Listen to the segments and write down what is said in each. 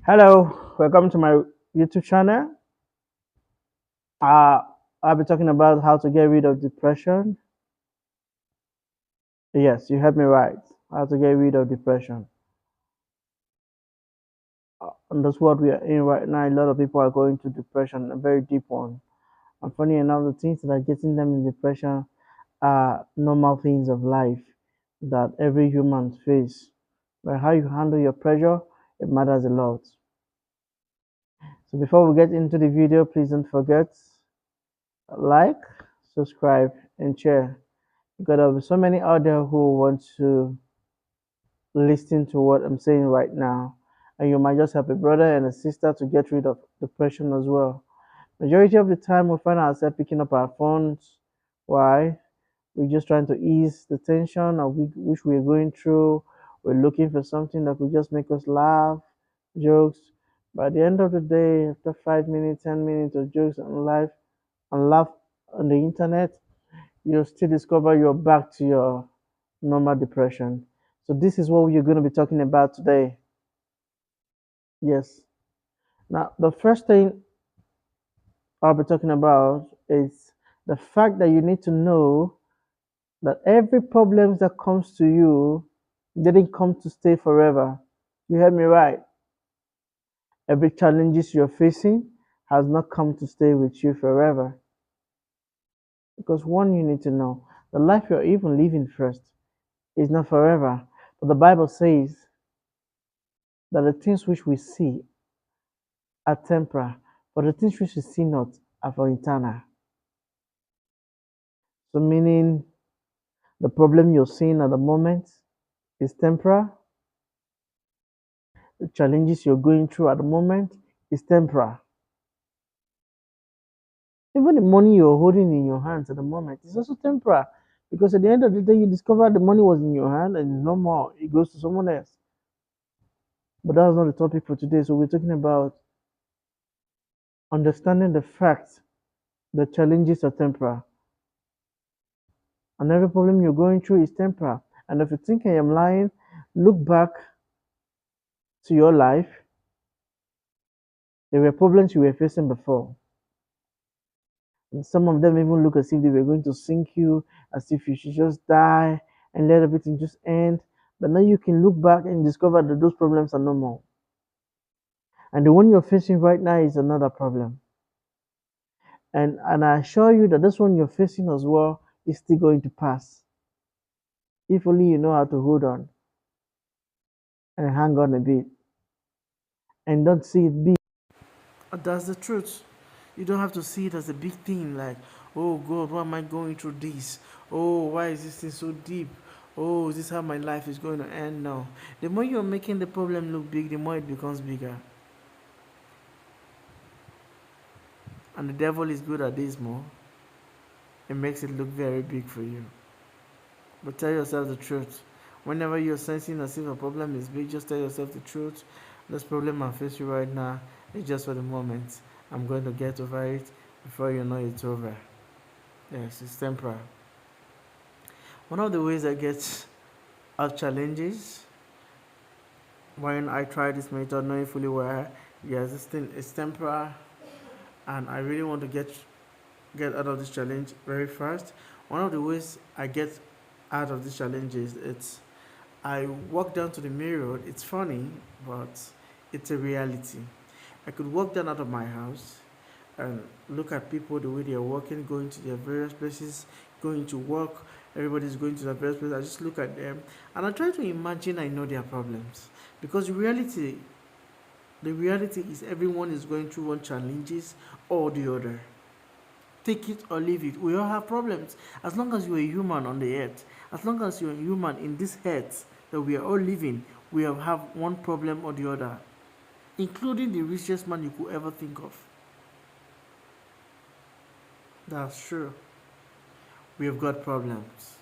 Hello, welcome to my YouTube channel. Uh, I'll be talking about how to get rid of depression. Yes, you heard me right. How to get rid of depression. In this world we are in right now, a lot of people are going through depression, a very deep one. And funny enough, the things that are getting them in depression are normal things of life that every human face. But how you handle your pressure, it matters a lot. So before we get into the video, please don't forget like, subscribe, and share. Because there'll be so many out there who want to listen to what I'm saying right now. And you might just have a brother and a sister to get rid of depression as well. Majority of the time we find ourselves picking up our phones. Why? We're just trying to ease the tension of which we're going through. We're looking for something that could just make us laugh, jokes. By the end of the day, after 5 minutes, 10 minutes of jokes and life and laugh on the internet, you'll still discover you're back to your normal depression. So this is what we're going to be talking about today. Yes. Now, the first thing I'll be talking about is the fact that you need to know that every problem that comes to you didn't come to stay forever. You heard me right. Every challenges you're facing has not come to stay with you forever. Because one, you need to know the life you're even living first is not forever. But the Bible says that the things which we see are temporal, but the things which we see not are for eternal. So, meaning the problem you're seeing at the moment is temporal, the challenges you're going through at the moment is temporal. Even the money you're holding in your hands at the moment is also temporal because at the end of the day, you discover the money was in your hand and it's no more, it goes to someone else. But that's not the topic for today. So, we're talking about understanding the fact that challenges are temporal and every problem you're going through is temporal. And if you think I am lying, look back to your life. There were problems you were facing before. And some of them even look as if they were going to sink you, as if you should just die and let everything just end. But now you can look back and discover that those problems are no more. And the one you're facing right now is another problem. And I assure you that this one you're facing as well is still going to pass. If only you know how to hold on and hang on a bit and don't see it big. That's the truth. You don't have to see it as a big thing like, oh God, why am I going through this? Oh, why is this thing so deep? Oh, is this how my life is going to end now? The more you're making the problem look big, the more it becomes bigger. And the devil is good at this more. It makes it look very big for you. But tell yourself the truth. Whenever you're sensing as if a problem is big, just tell yourself the truth. This problem I'm facing right now is just for the moment. I'm going to get over it before you know it's over. Yes, it's temporary. One of the ways I get out challenges when I try this method, knowing fully well, yes, this thing is temporary, and I really want to get out of this challenge very fast. One of the ways I get out of this challenge is I walk down to the mirror. It's funny, but it's a reality. I could walk down out of my house and look at people the way they are walking, going to their various places, going to work. Everybody's going to their various places. I just look at them and I try to imagine I know their problems because the reality is everyone is going through one challenges or the other. Take it or leave it. We all have problems. As long as you're a human on the earth, as long as you're a human in this earth that we are all living, we have one problem or the other, including the richest man you could ever think of. That's true. We have got problems.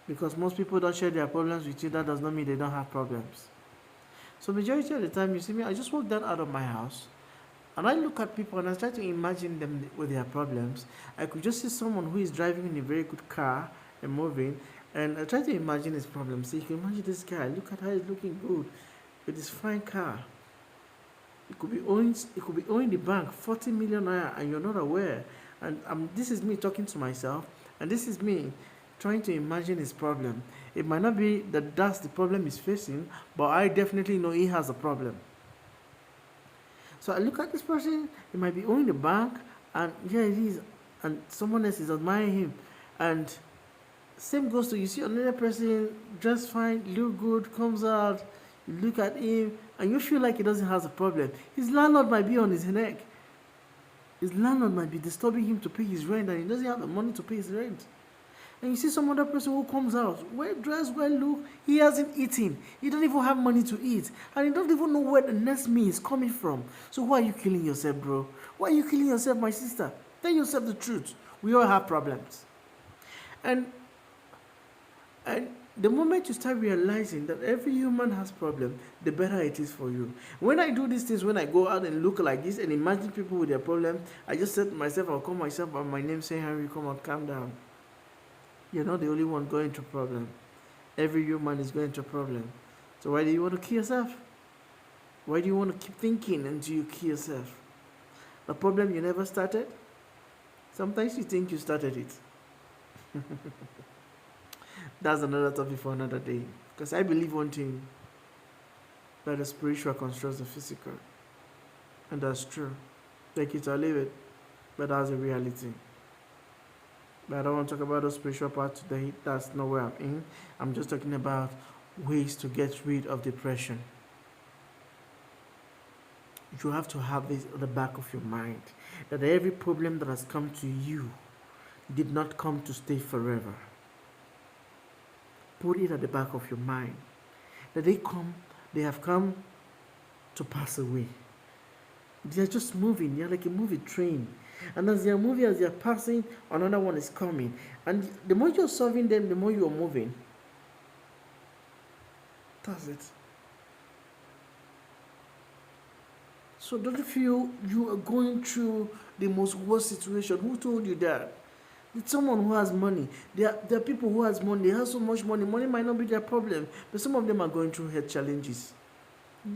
Because most people don't share their problems with you, that does not mean they don't have problems. So majority of the time you see me, I just walk down out of my house and I look at people and I try to imagine them with their problems. I could just see someone who is driving in a very good car and moving, and I try to imagine his problems. So you can imagine this guy, look at how he's looking good. with his fine car. It could be owing the bank 40 million naira and you're not aware. And this is me talking to myself, and this is me trying to imagine his problem. It might not be that that's the problem he's facing, but I definitely know he has a problem. So I look at this person, he might be owning the bank, and yeah, it is, and someone else is admiring him. And same goes to, you see another person dressed fine, look good, comes out, you look at him, and you feel like he doesn't have a problem. His landlord might be on his neck. His landlord might be disturbing him to pay his rent, and he doesn't have the money to pay his rent. And you see some other person who comes out, well dressed, well look, he hasn't eaten. He doesn't even have money to eat. And he doesn't even know where the next meal is coming from. So why are you killing yourself, bro? Why are you killing yourself, my sister? Tell yourself the truth. We all have problems. And and the moment you start realizing that every human has problem, the better it is for you. When I do these things, when I go out and look like this and imagine people with their problem, I just said to myself, I'll call myself by my name, say, Henry, come on, calm down. You're not the only one going through problem. Every human is going through problem. So why do you want to kill yourself? Why do you want to keep thinking until you kill yourself? A problem you never started? Sometimes you think you started it. That's another topic for another day. Because I believe one thing, that the spiritual constructs the physical. And that's true. Take it or leave it. But that's a reality. But I don't want to talk about the spiritual part today. That's not where I'm in. I'm just talking about ways to get rid of depression. You have to have this at the back of your mind, that every problem that has come to you did not come to stay forever. Put it at the back of your mind, that they have come to pass away. They are just moving. They are like a movie train. And as they are moving, as they are passing, another one is coming. And the more you're solving them, the more you're moving. That's it. So don't feel you are going through the most worst situation. Who told you that? It's someone who has money. There are people who has money. They have so much money. Money might not be their problem, but some of them are going through health challenges,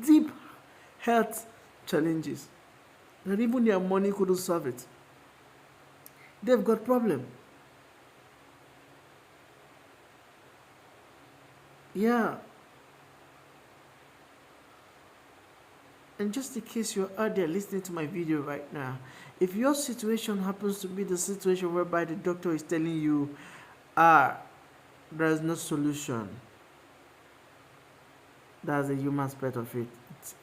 deep health challenges, that even their money couldn't solve it. They've got problem. Yeah. And just in case you're out there listening to my video right now, if your situation happens to be the situation whereby the doctor is telling you, there's no solution, that's the human aspect of it.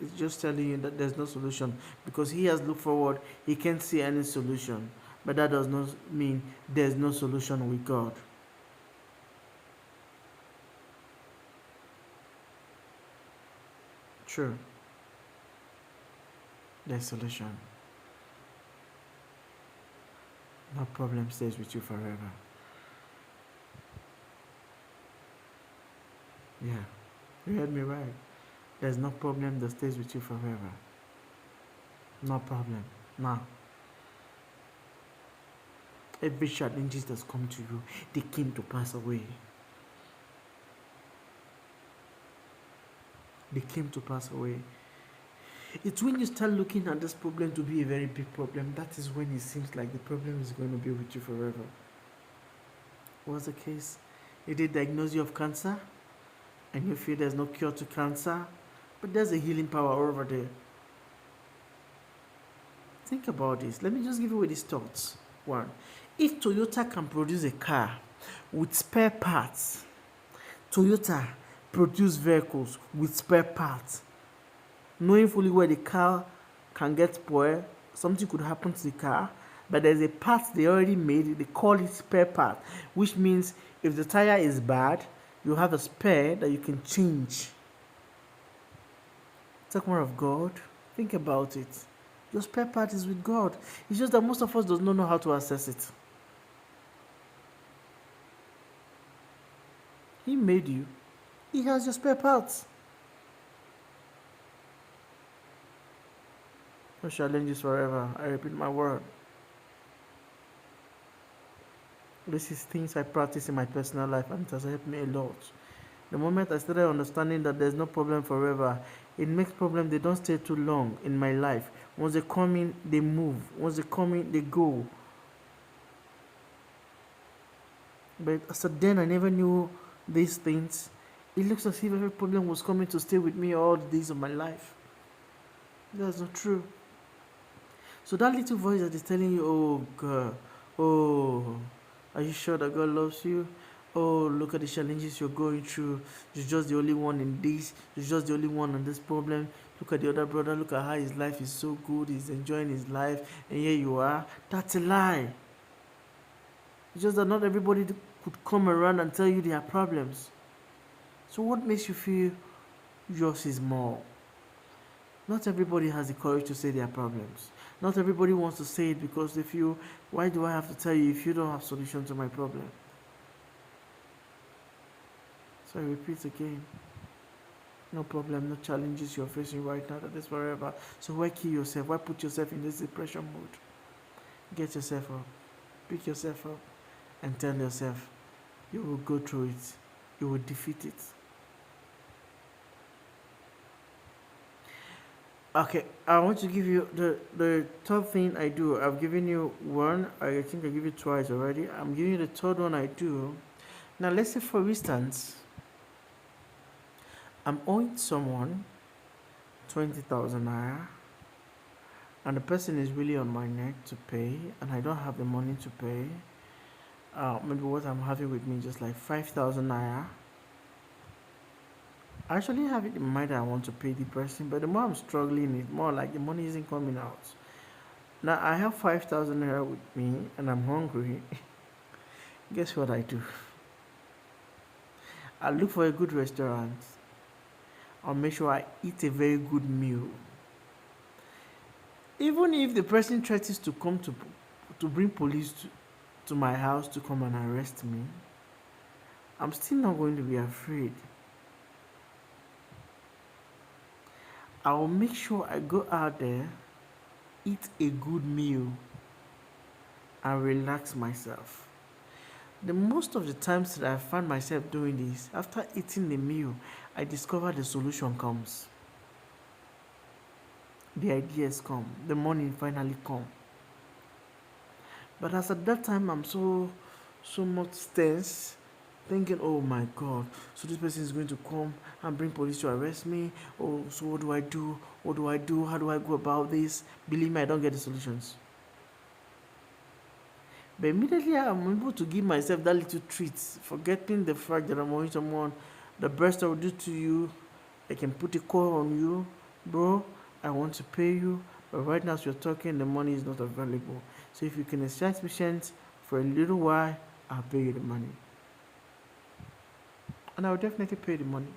It's just telling you that there's no solution because he has looked forward, he can't see any solution. But that does not mean there's no solution with God. True. There's solution. No problem stays with you forever. Yeah, you heard me right. There's no problem that stays with you forever. No problem. Now, every challenges that's come to you, they came to pass away. They came to pass away. It's when you start looking at this problem to be a very big problem, that is when it seems like the problem is going to be with you forever. What's the case? Did they diagnose you of cancer? And you feel there's no cure to cancer? But there's a healing power over there. Think about this. Let me just give you these thoughts. One, if Toyota can produce a car with spare parts, Toyota produce vehicles with spare parts, knowing fully where the car can get spoiled, something could happen to the car, but there's a part they already made, they call it spare part, which means if the tire is bad, you have a spare that you can change. Talk more of God. Think about it. Your spare part is with God. It's just that most of us does not know how to access it. He made you. He has your spare parts. No challenges forever. I repeat my word. This is things I practice in my personal life and it has helped me a lot. The moment I started understanding that there's no problem forever, It makes problem they don't stay too long in my life. Once they come in, they move. Once they come in, they go. But as a then I never knew these things. It looks as if every problem was coming to stay with me all the days of my life. That's not true. So that little voice that is telling you, oh God, oh, are you sure that God loves you? Oh, look at the challenges you're going through. You're just the only one in this. You're just the only one on this problem. Look at the other brother. Look at how his life is so good. He's enjoying his life. And here you are. That's a lie. It's just that not everybody could come around and tell you their problems. So what makes you feel yours is more? Not everybody has the courage to say their problems. Not everybody wants to say it because they feel, why do I have to tell you if you don't have solution to my problem? So I repeat again, no problem, no challenges you're facing right now, that is forever. So why kill yourself? Why put yourself in this depression mode? Get yourself up, pick yourself up, and tell yourself you will go through it, you will defeat it. Okay, I want to give you the third thing I do. I've given you one, I think I give you twice already. I'm giving you the third one I do. Now let's say for instance, I'm owing someone 20,000 naira and the person is really on my neck to pay and I don't have the money to pay. Maybe what I'm having with me just like 5,000 naira. I actually have it in mind that I want to pay the person, but the more I'm struggling, it's more like the money isn't coming out. Now I have 5,000 naira with me and I'm hungry. Guess what I do? I look for a good restaurant. I'll make sure I eat a very good meal. Even if the person threatens to come to bring police to my house to come and arrest me, I'm still not going to be afraid. I'll make sure I go out there, eat a good meal, and relax myself. The most of the times that I find myself doing this, after eating the meal, I discover the solution comes. The ideas come, the money finally come. But as at that time I'm so much tense, thinking, oh my God, so this person is going to come and bring police to arrest me. Oh, so what do I do? What do I do? How do I go about this? Believe me, I don't get the solutions. But immediately I'm able to give myself that little treat, forgetting the fact that I'm owing someone. The best I will do to you, I can put a call on you, bro. I want to pay you, but right now as you're talking, the money is not available. So if you can extract patient for a little while, I'll pay you the money. And I'll definitely pay the money.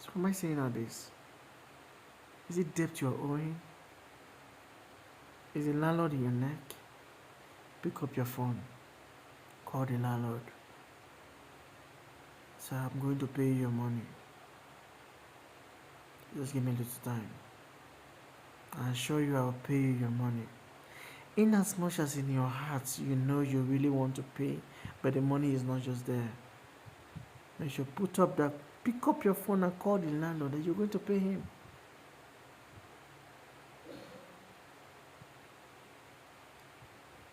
So what am I saying all this? Is it debt you're owing? Is the landlord in your neck? Pick up your phone. Call the landlord. So I'm going to pay you your money. Just give me a little time. I assure you I'll pay you your money. In as much as in your heart you know you really want to pay, but the money is not just there. You should pick up your phone and call the landlord that you're going to pay him.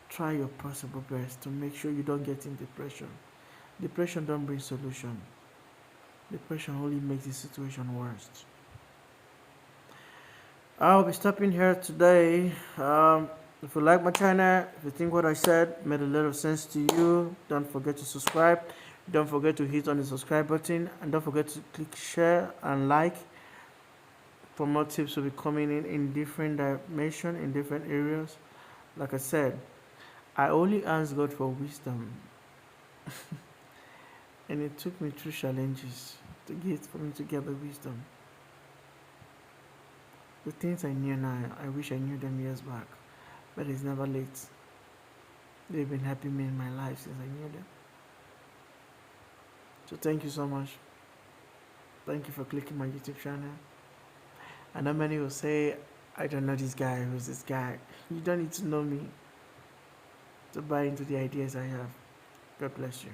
Try your possible best to make sure you don't get in depression. Depression don't bring solution. Depression only makes the situation worse. I'll be stopping here today. If you like my channel, if you think what I said made a lot of sense to you, don't forget to subscribe. Don't forget to hit on the subscribe button and don't forget to click share and like. For more tips will be coming in different dimensions, in different areas. Like I said, I only ask God for wisdom. And it took me through challenges for me to get the wisdom. The things I knew now, I wish I knew them years back. But it's never late. They've been helping me in my life since I knew them. So thank you so much. Thank you for clicking my YouTube channel. I know many will say, I don't know this guy, who's this guy? You don't need to know me to buy into the ideas I have. God bless you.